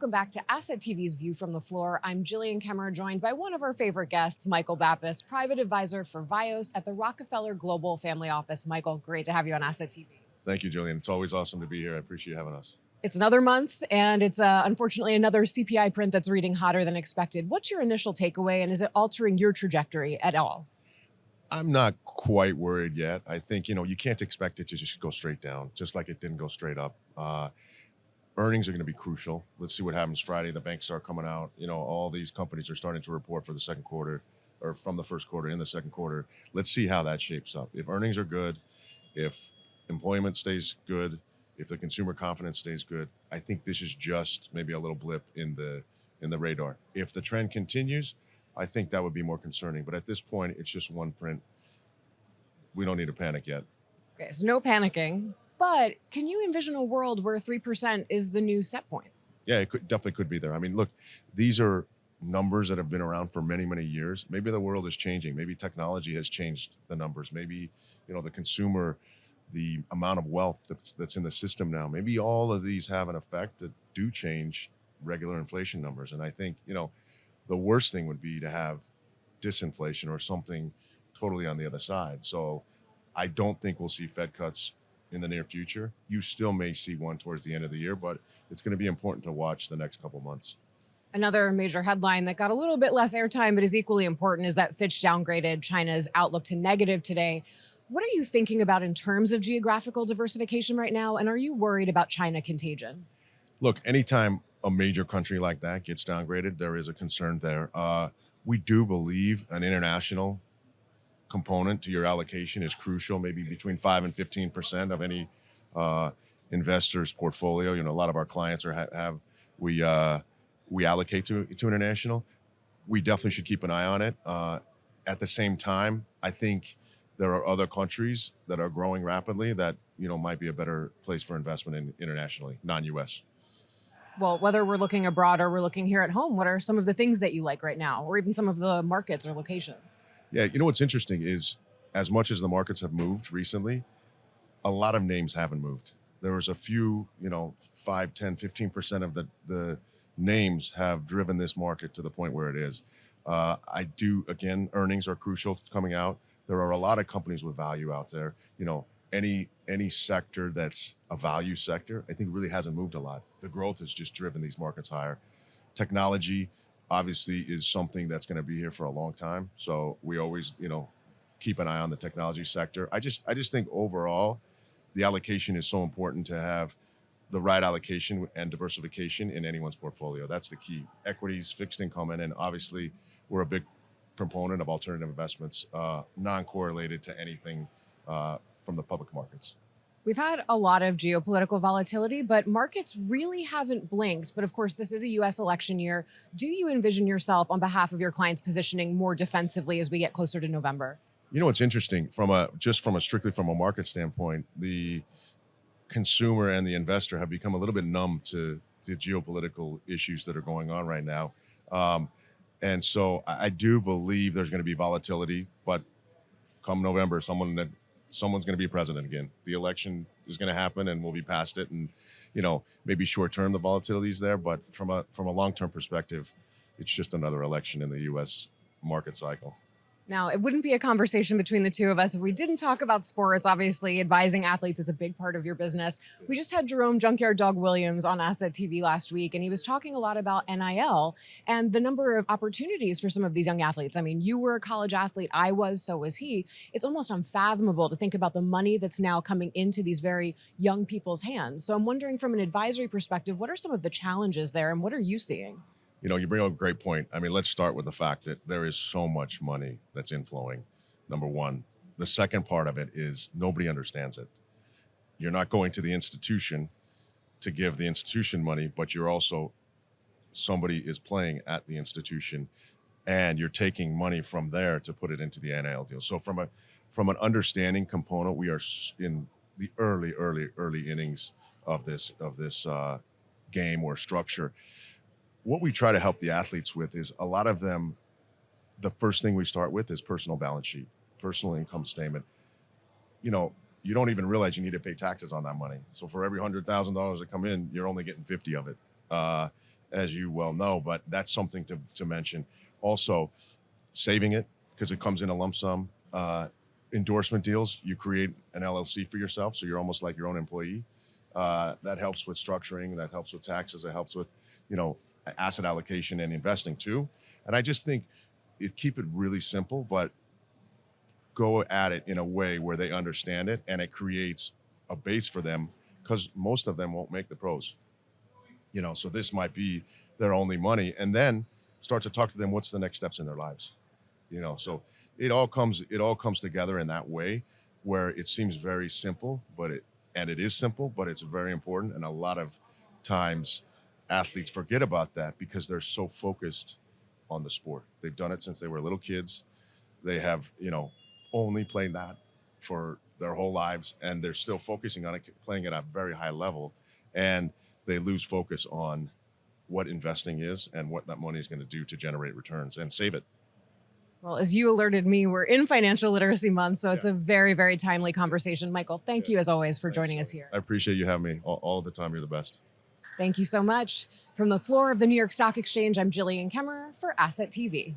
welcome back to Asset TV's View from the Floor. I'm Gillian Kemmerer, joined by one of our favorite guests, Michael Bapis, private advisor for Vios at the Rockefeller Global Family Office. Michael, great to have you on Asset TV. Thank you, Gillian. It's always awesome to be here. I appreciate having us. It's another month, and it's unfortunately another CPI print that's reading hotter than expected. What's your initial takeaway, and is it altering your trajectory at all? I'm not quite worried yet. I think, you can't expect it to just go straight down, just like it didn't go straight up. Earnings are going to be crucial. Let's see what happens Friday. The banks start coming out. All these companies are starting to report for the second quarter, or from the first quarter in the second quarter. Let's see how that shapes up. If earnings are good, if employment stays good, if the consumer confidence stays good, I think this is just maybe a little blip in the radar. If the trend continues, I think that would be more concerning. But at this point, it's just one print. We don't need to panic yet. Okay, so no panicking. But can you envision a world where 3% is the new set point? Yeah, it definitely could be there. I mean, look, these are numbers that have been around for many, many years. Maybe the world is changing. Maybe technology has changed the numbers. Maybe, the consumer, the amount of wealth that's in the system now, maybe all of these have an effect that do change regular inflation numbers. And I think, the worst thing would be to have disinflation or something totally on the other side. So I don't think we'll see Fed cuts in the near future. You still may see one towards the end of the year, but it's going to be important to watch the next couple months. Another major headline that got a little bit less airtime but is equally important is that Fitch downgraded China's outlook to negative today. What are you thinking about in terms of geographical diversification right now? And are you worried about China contagion? Look, anytime a major country like that gets downgraded, there is a concern there. We do believe an international component to your allocation is crucial, maybe between 5 and 15% of any investor's portfolio. A lot of our clients we allocate to international. We definitely should keep an eye on it. At the same time, I think there are other countries that are growing rapidly that might be a better place for investment in internationally, non-US. Well, whether we're looking abroad or we're looking here at home, what are some of the things that you like right now, or even some of the markets or locations? Yeah, what's interesting is as much as the markets have moved recently, a lot of names haven't moved. There was a few, 5, 10, 15% of the names have driven this market to the point where it is. Again, earnings are crucial coming out. There are a lot of companies with value out there. Any sector that's a value sector, I think really hasn't moved a lot. The growth has just driven these markets higher. Technology, obviously, is something that's going to be here for a long time. So we always, keep an eye on the technology sector. I just think overall, the allocation is so important to have the right allocation and diversification in anyone's portfolio. That's the key. Equities, fixed income, and then obviously we're a big proponent of alternative investments, non-correlated to anything from the public markets. We've had a lot of geopolitical volatility, but markets really haven't blinked. But of course, this is a U.S. election year. Do you envision yourself, on behalf of your clients, positioning more defensively as we get closer to November? It's interesting strictly from a market standpoint, the consumer and the investor have become a little bit numb to the geopolitical issues that are going on right now. And so I do believe there's going to be volatility, but come November, someone's going to be president again. The election is going to happen and we'll be past it. And, maybe short term, the volatility is there, but from a long-term perspective, it's just another election in the U.S. market cycle. Now, it wouldn't be a conversation between the two of us if we didn't talk about sports. Obviously, advising athletes is a big part of your business. We just had Jerome Junkyard Dog Williams on Asset TV last week, and he was talking a lot about NIL and the number of opportunities for some of these young athletes. I mean, you were a college athlete. I was, so was he. It's almost unfathomable to think about the money that's now coming into these very young people's hands. So I'm wondering, from an advisory perspective, what are some of the challenges there, and what are you seeing? You bring up a great point. I mean, let's start with the fact that there is so much money that's inflowing, number one. The second part of it is nobody understands it. You're not going to the institution to give the institution money, but somebody is playing at the institution, and you're taking money from there to put it into the NIL deal. So from an understanding component, we are in the early innings of this game or structure. What we try to help the athletes with is a lot of them, the first thing we start with is personal balance sheet, personal income statement. You don't even realize you need to pay taxes on that money. So for every $100,000 that come in, you're only getting 50 of it. as you well know, but that's something to mention. Also, saving it because it comes in a lump sum. Endorsement deals, you create an LLC for yourself, so you're almost like your own employee. That helps with structuring, that helps with taxes, that helps with, asset allocation and investing too. And I just think keep it really simple, but go at it in a way where they understand it and it creates a base for them, because most of them won't make the pros. So this might be their only money, and then start to talk to them what's the next steps in their lives. So it all comes together in that way where it seems very simple, but it is simple, but it's very important. And a lot of times athletes forget about that because they're so focused on the sport. They've done it since they were little kids. They have, only played that for their whole lives, and they're still focusing on it, playing at a very high level. And they lose focus on what investing is and what that money is going to do to generate returns and save it. Well, as you alerted me, we're in Financial Literacy Month, so it's a very, very timely conversation. Michael, thank you as always for joining us here. I appreciate you having me all the time. You're the best. Thank you so much. From the floor of the New York Stock Exchange, I'm Gillian Kemmerer for Asset TV.